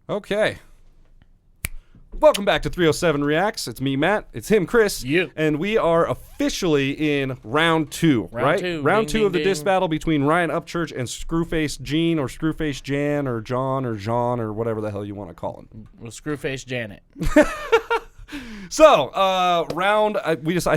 Okay. Welcome back to 307 Reacts. It's me, Matt. It's him, Chris. You. And we are officially in round two, right? Round two of the diss battle between Ryan Upchurch and Scru Face Gene or Scru Face Jan or John or Jean or whatever the hell you want to call him. Well, Scru Face Janet. So, I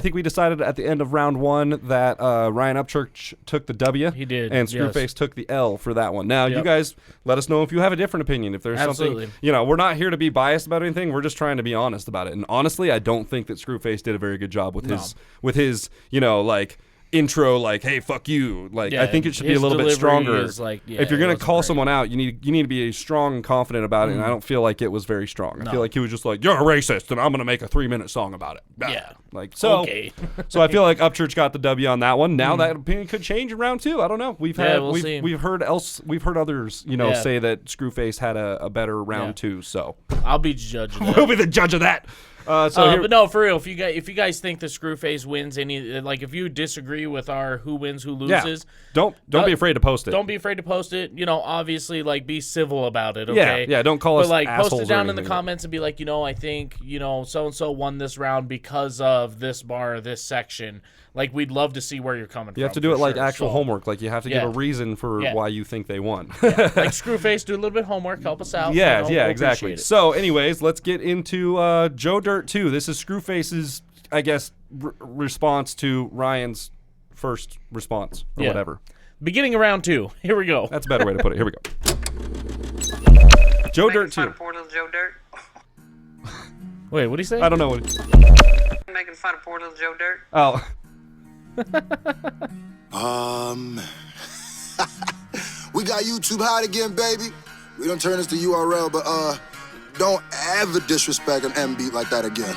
think we decided at the end of round one that Ryan Upchurch took the W. He did, And Screwface took the L for that one. Now, you guys let us know if you have a different opinion. If there's something, we're not here to be biased about anything. We're just trying to be honest about it. And honestly, I don't think that Screwface did a very good job with his intro, like, hey, fuck you. Like, I think it should be a little bit stronger. If you're going to call someone out, you need to be strong and confident about it, and I don't feel like it was very strong. I feel like he was just like, you're a racist, and I'm going to make a 3-minute song about it. Yeah. Like, so, so I feel like Upchurch got the W on that one. Now that opinion could change in round two. I don't know. We've heard others, say that Screwface had a better round two, so. I'll be the judge of that. We'll be the judge of that. But no, for real, if you guys think the Screwface wins if you disagree with our who wins, who loses, don't be afraid to post it. Don't be afraid to post it. Obviously, be civil about it. Okay. Yeah. Don't call us assholes. Post it down in the comments and be like, I think so and so won this round because of this bar or this section. Like, we'd love to see where you're coming from. You have to do it like actual homework. Like, you have to give a reason for why you think they won. Like, Screwface, do a little bit of homework, help us out. Yeah, exactly. So, anyways, let's get into Joe Dirt 2. This is Screwface's, I guess, response to Ryan's first response or whatever. Beginning of round 2. Here we go. That's a better way to put it. Here we go. Joe Dirt 2. Poor little Joe Dirt. Wait, what did he say? I don't know what Making fun of poor little Joe Dirt. Oh. We got YouTube hot again, baby. We don't turn this to URL, but don't ever disrespect an M beat like that again.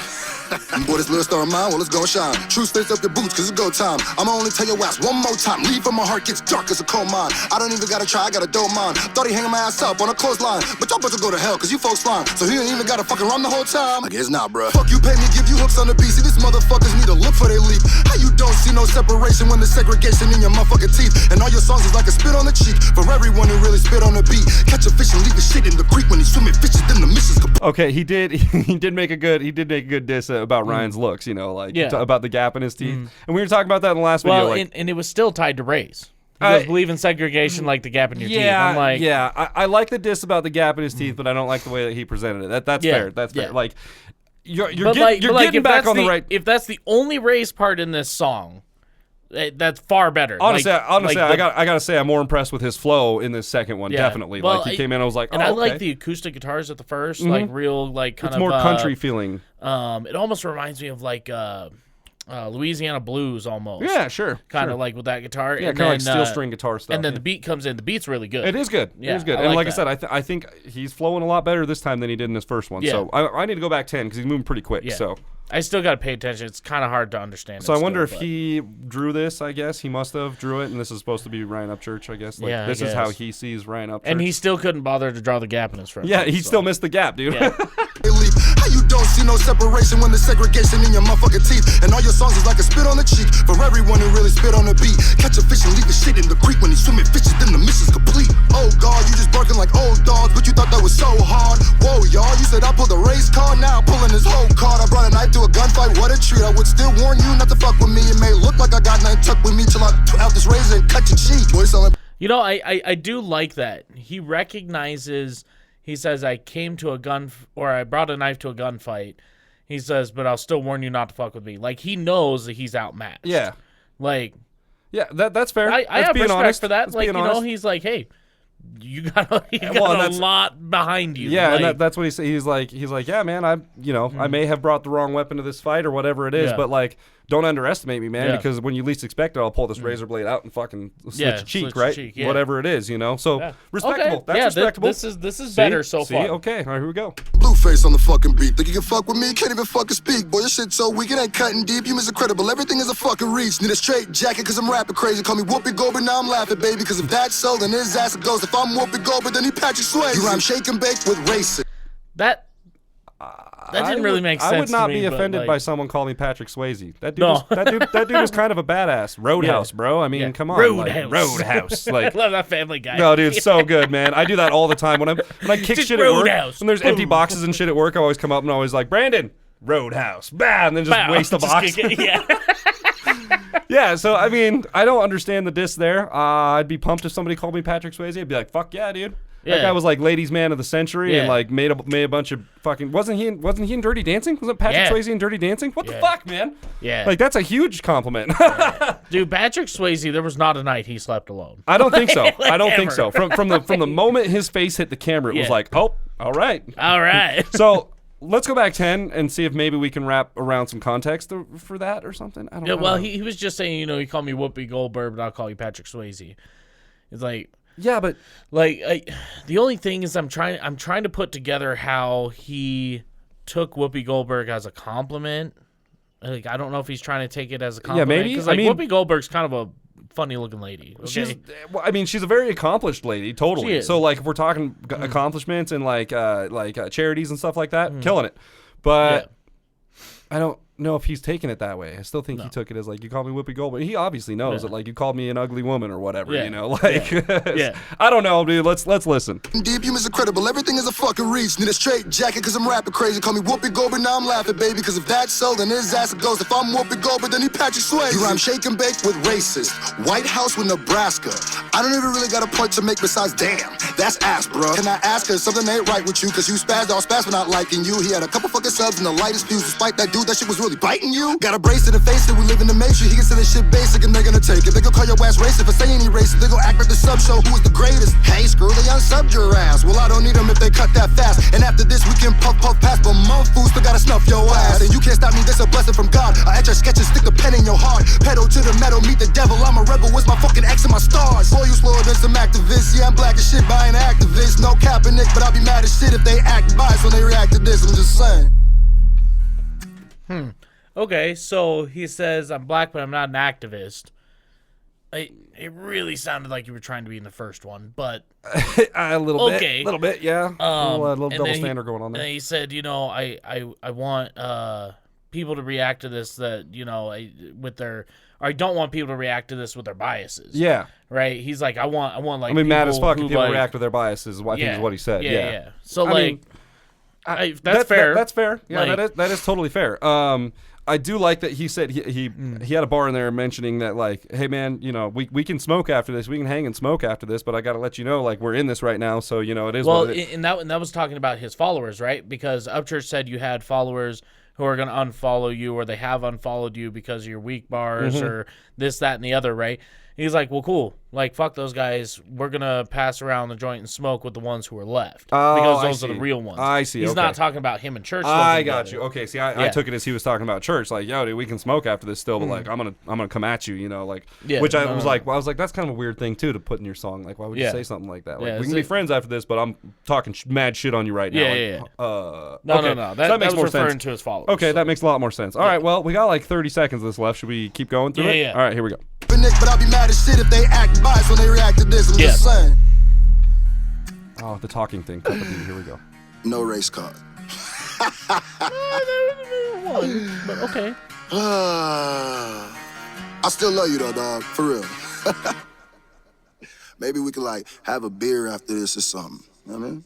Boy, this little star of mine, well, it's gonna shine. True states up your boots, cause it's go time. I'ma only tell your ass one more time. Leave from my heart gets dark as a coal mine. I don't even gotta try, I got a dope mind. Thought he hanging my ass up on a clothesline. But y'all about to go to hell, cause you folks flying. So he ain't even gotta fucking run the whole time. I guess not, bruh. Fuck you, pay me, give you hooks on the beat. See, these motherfuckers need to look for their leap. How you don't see no separation when the segregation in your motherfucking teeth? And all your songs is like a spit on the cheek. For everyone who really spit on the beat. Catch a fish and leave the shit in the creek when he's swimming fishes, then the mission's complete. Okay, he did make a good diss about Ryan's looks, about the gap in his teeth. And we were talking about that in the last video. And it was still tied to race. You guys believe in segregation like the gap in your teeth. I'm like, I like the diss about the gap in his teeth, but I don't like the way that he presented it. That's fair. That's fair. Like, you're getting back on the right. If that's the only race part in this song, that's far better. Honestly, I gotta say I'm more impressed with his flow in this second one. Definitely. Well, he came in, I was like, and I like the acoustic guitars at the first, like real, like kind it's of more country feeling. It almost reminds me of like Louisiana blues almost. Yeah, sure. Kind of like with that guitar. Yeah, kind of like steel string guitar stuff. And then the beat comes in. The beat's really good. It is good. Yeah, it is good. And like I said, I think he's flowing a lot better this time than he did in his first one. So I need to go back 10 because he's moving pretty quick. Yeah. So I still got to pay attention. It's kind of hard to understand. So I wonder if he drew this, I guess. He must have drew it, and this is supposed to be Ryan Upchurch, I guess. Like, this is how he sees Ryan Upchurch. And he still couldn't bother to draw the gap in his front. Yeah, he still missed the gap, dude. Yeah. How you don't see no separation when the segregation in your motherfucking teeth? And all your songs is like a spit on the cheek. For everyone who really spit on the beat. Catch a fish and leave the shit in the creek when he's swimming fishes, then the mission's complete. Oh God, you just barking like old dogs, but you thought that was so hard. Whoa, y'all, you said I pulled a race car, now I'm pulling this whole card. I brought a knife to a gunfight, what a treat. I would still warn you not to fuck with me. It may look like I got nothing tucked with me till I out this razor and cut your cheek. Boy, I do like that. He recognizes, he says, I brought a knife to a gunfight. He says, but I'll still warn you not to fuck with me. Like, he knows that he's outmatched. Yeah. Like, yeah, that's fair. I have respect for that. Like, he's like, hey, you got a lot behind you. Yeah, like, and that's what he said. He's like, yeah, man, I may have brought the wrong weapon to this fight or whatever it is, but like, don't underestimate me, man, because when you least expect it, I'll pull this razor blade out and fucking switch your cheek, right? Whatever it is, So respectable. Okay. That's respectable. This is better so far. Okay, all right, here we go. Blueface on the fucking beat. Think you can fuck with me? Can't even fucking speak. Boy, your shit so weak, it ain't cutting deep. You miss incredible. Everything is a fucking reach. Need a straight jacket cause I'm rapping crazy. Call me Whoopi Goldberg, now I'm laughing, baby. Cause if that's so, then his ass goes. If I'm Whoopi Goldberg, then he Patrick Swayze. You rhyme shake and bake with racing. That didn't really make sense. I would not to me, be offended like, by someone calling me Patrick Swayze. That dude, No. was, that dude was kind of a badass. Roadhouse, bro. I mean, come on, Roadhouse. Roadhouse. Like, I love that Family Guy. no, dude, it's so good, man. I do that all the time when I kick Just shit at work. Roadhouse. When there's Boom. empty boxes and shit at work, I always come up and always like, Brandon, Roadhouse, bah, and then just Bow. waste the Just box. kick it, yeah. Yeah, so I mean, I don't understand the diss there. I'd be pumped if somebody called me Patrick Swayze. I'd be like, fuck yeah, dude. That guy was like ladies' man of the century and like made a bunch of fucking wasn't he in Dirty Dancing? Was it Patrick Swayze in Dirty Dancing? What the fuck, man? Yeah. Like that's a huge compliment. Dude, Patrick Swayze, there was not a night he slept alone. I don't think so. Like I don't think ever. so. From the moment his face hit the camera, it was like, oh, all right. All right. So let's go back 10 and see if maybe we can wrap around some context for that or something. I don't know. Well, he was just saying, he called me Whoopi Goldberg, but I'll call you Patrick Swayze. It's like, yeah, but like the only thing is I'm trying to put together how he took Whoopi Goldberg as a compliment. Like I don't know if he's trying to take it as a compliment. Yeah, maybe. Because like Whoopi Goldberg's kind of a funny looking lady. Okay? She's a very accomplished lady, totally. So like if we're talking accomplishments and like charities and stuff like that, killing it. But I don't know if he's taking it that way. I still think he took it as like, you called me Whoopi Goldberg. He obviously knows that like you called me an ugly woman or whatever, you know, like I don't know, dude. Let's listen. Deep, you miss incredible. Everything is a fucking reach. Need a straight jacket cause I'm rapping crazy. Call me Whoopi Goldberg, now I'm laughing, baby. Cause if that's so, then his ass goes. If I'm Whoopi Goldberg, then he Patrick Swayze. You rhyme shake and bake with racist. White House with Nebraska. I don't even really got a point to make besides damn. That's ass, bro. Can I ask her something ain't right with you? Cause you spazzed all spaz for not liking you. He had a couple fucking subs and the lightest views. Despite that dude, that shit was really biting you. Got a brace in the face that we live in the matrix. He can say that shit basic and they're gonna take it. They gon' call your ass racist for saying he racist. They gon' act like the sub show who is the greatest. Hey, screw they unsubbed your ass. Well, I don't need them if they cut that fast. And after this, we can puff past. But mom food still gotta snuff your ass. And you can't stop me, this a blessing from God. I etch your sketches, stick the pen in your heart. Pedal to the metal, meet the devil. I'm a rebel, what's my fucking X and my stars? Boy, you slower than some activists. Yeah, I'm black as shit, but I ain't an activist. No Kaepernick, but I'll be mad as shit if they act biased when they react to this. I'm just saying. Okay, so he says, I'm black, but I'm not an activist. It really sounded like you were trying to be in the first one, but... a little bit, yeah. A little double standard going on there. And he said, I want people to react to this with their... Or I don't want people to react to this with their biases. Yeah. Right? He's like, I want like... I mean, mad as fuck if people like, react with their biases, I think is what he said. Yeah. So, that's fair. That's fair. Yeah, that is totally fair. I do like that he said he had a bar in there mentioning that like, hey man, we can smoke after this, we can hang and smoke after this, but I got to let you know like we're in this right now, so it is. Well, what it is. and that was talking about his followers, right? Because Upchurch said you had followers who are going to unfollow you, or they have unfollowed you because of your weak bars or this, that, and the other, right? He's like, well, cool. Like, fuck those guys. We're going to pass around the joint and smoke with the ones who are left. Because those are the real ones. I see. He's not talking about him and Church. I got you. Okay, see, I took it as he was talking about Church. Like, yo, dude, we can smoke after this still, but like, I'm gonna come at you, which I was like, that's kind of a weird thing too to put in your song. Like, why would you say something like that? Like, we can be friends after this, but I'm talking mad shit on you right now. No. That makes more referring to his followers. Okay, that makes a lot more sense. All right, well, we got like 30 seconds of this left. Should we keep going through it? Yeah. All right, here we go. But I'll be mad as shit if they act biased when they react to this. I'm just saying. Oh, the talking thing. Here we go. No race card. But okay. I still love you though, dog. For real. Maybe we could like have a beer after this or something. You know what I mean?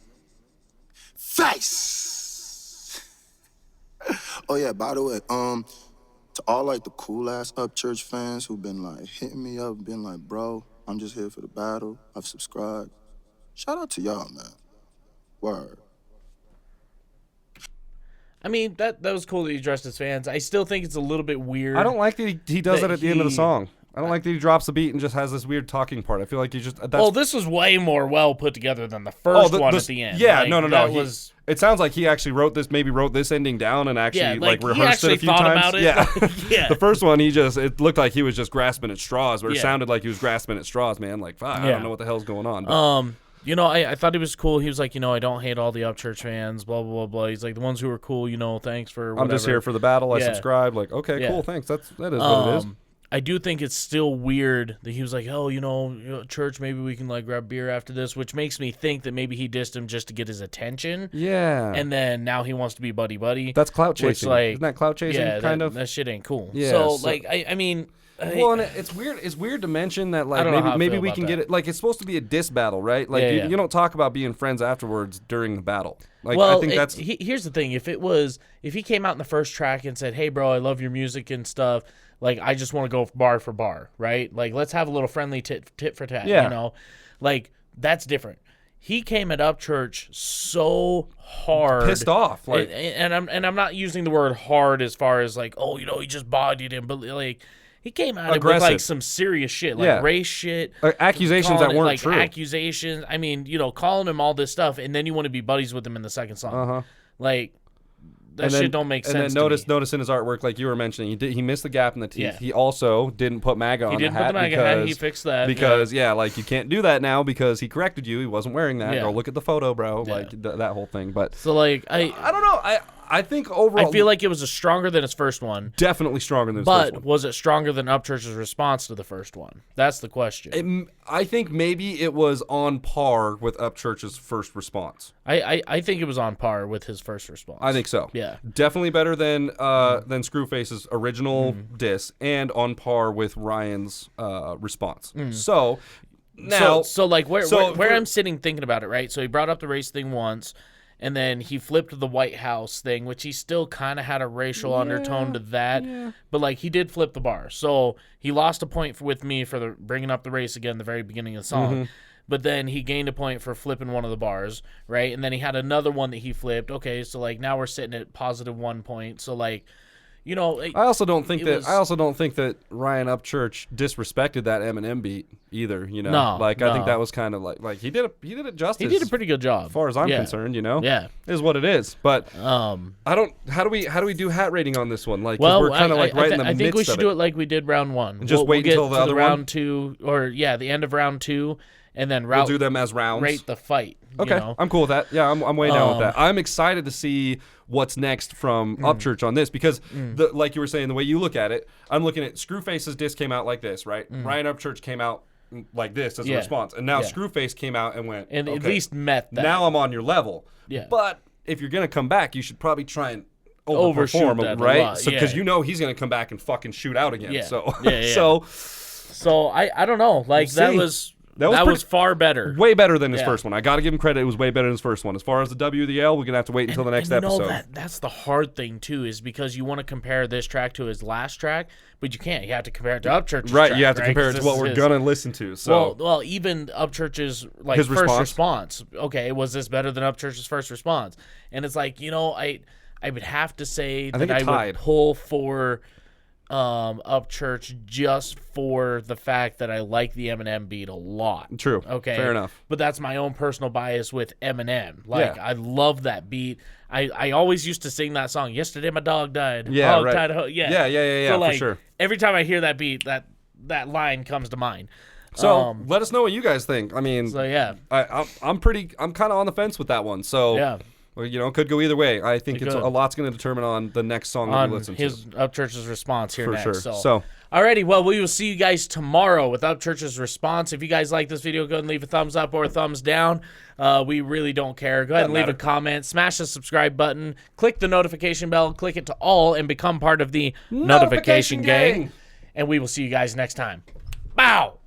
Face. Oh yeah, by the way, to all like the cool ass Upchurch fans who've been like hitting me up, been like, bro, I'm just here for the battle. I've subscribed. Shout out to y'all, man. Word. I mean, that was cool that he addressed his fans. I still think it's a little bit weird. I don't like that he does that at the end of the song. I don't like that he drops the beat and just has this weird talking part. I feel like he just... this was way more well put together than the first one at the end. Yeah, like, no. It sounds like he actually wrote this ending down and actually rehearsed it a few times. About it. Yeah. The first one, it looked like he was just grasping at straws, but it sounded like he was grasping at straws, man. Like, fuck, I don't know what the hell's going on. But. I thought he was cool. He was like, I don't hate all the Upchurch fans, blah, blah, blah, blah. He's like, the ones who are cool, thanks for whatever. I'm just here for the battle. I subscribe. Like, okay, cool, thanks. That is what it is. I do think it's still weird that he was like, oh, church, maybe we can like grab beer after this, which makes me think that maybe he dissed him just to get his attention. Yeah. And then now he wants to be buddy-buddy. That's clout chasing. Like, isn't that clout chasing? Yeah, kind of. That shit ain't cool. Yeah. So like, I mean. Well, and it's weird. It's weird to mention that like maybe we can get it. Like it's supposed to be a diss battle, right? Like you don't talk about being friends afterwards during the battle. Like I think that's. Here's the thing: if he came out in the first track and said, "Hey, bro, I love your music and stuff," like I just want to go bar for bar, right? Like let's have a little friendly tit for tat. Yeah. Like that's different. He came at Upchurch so hard, pissed off, like, and I'm not using the word hard as far as like, oh, he just bodied him, but like. He came out with like some serious shit, like race shit, accusations that weren't true. Accusations. I mean, calling him all this stuff, and then you want to be buddies with him in the second song. Like that shit don't make sense. And then notice in his artwork, like you were mentioning, he missed the gap in the teeth. Yeah. He also didn't put MAGA on the hat. He didn't put the MAGA hat. He fixed that because like you can't do that now because he corrected you. He wasn't wearing that. Or look at the photo, bro. Yeah. Like that whole thing. But so like I don't know. I think overall, I feel like it was stronger than his first one. Definitely stronger than his first one. But was it stronger than Upchurch's response to the first one? That's the question. I think maybe it was on par with Upchurch's first response. I think it was on par with his first response. I think so. Yeah. Definitely better than Scru Face's original diss and on par with Ryan's response. So now, so like where I'm sitting thinking about it, right? So he brought up the race thing once. And then he flipped the White House thing, which he still kind of had a racial undertone to that. Yeah. But, like, he did flip the bar. So he lost a point with me for bringing up the race again the very beginning of the song. But then he gained a point for flipping one of the bars, right? And then he had another one that he flipped. Okay, so, like, now we're sitting at positive 1 point. So, like, I also don't think that Ryan Upchurch disrespected that Eminem beat either. No, I think that was kind of like he did it justice. He did a pretty good job, as far as I'm concerned. Yeah, is what it is. But I don't. How do we do hat rating on this one? Like, we're kind of like right in the midst of it. I think we should do it like we did round one. Just wait until the other round two, or the end of round two. And then we'll do them as rounds. Rate the fight. Okay, I'm cool with that. Yeah, I'm way down with that. I'm excited to see what's next from Upchurch on this because, like you were saying, the way you look at it, I'm looking at Scru Face's disc came out like this, right? Ryan Upchurch came out like this as a response, and now Scru Face came out and went and at least met that. Now I'm on your level. Yeah. But if you're gonna come back, you should probably try and overperform him, right? So because he's gonna come back and fucking shoot out again. Yeah. So so I don't know. Like that was far better. Way better than his first one. I got to give him credit. It was way better than his first one. As far as the W, the L, we're going to have to wait until the next episode. That's the hard thing, too, is because you want to compare this track to his last track, but you can't. You have to compare it to Upchurch's track. Right, you have to compare it to what we're going to listen to. So. Well, even Upchurch's first response. Okay, was this better than Upchurch's first response? And it's like, I would have to say that I would pull for Upchurch just for the fact that I like the Eminem beat a lot. True. Okay. Fair enough. But that's my own personal bias with Eminem. I love that beat. I always used to sing that song. Yesterday my dog died. Yeah, dog right. died. Yeah. So, for sure. Every time I hear that beat, that line comes to mind. So let us know what you guys think. I mean, I'm kind of on the fence with that one. So yeah. It could go either way. I think a lot's going to determine on the next song that we listen to. His Upchurch's response here next. For sure. So, alrighty, well, we will see you guys tomorrow with Upchurch's response. If you guys like this video, go ahead and leave a thumbs up or a thumbs down. We really don't care. Go ahead and leave a comment. Smash the subscribe button. Click the notification bell. Click it to all and become part of the notification gang. And we will see you guys next time. Bow!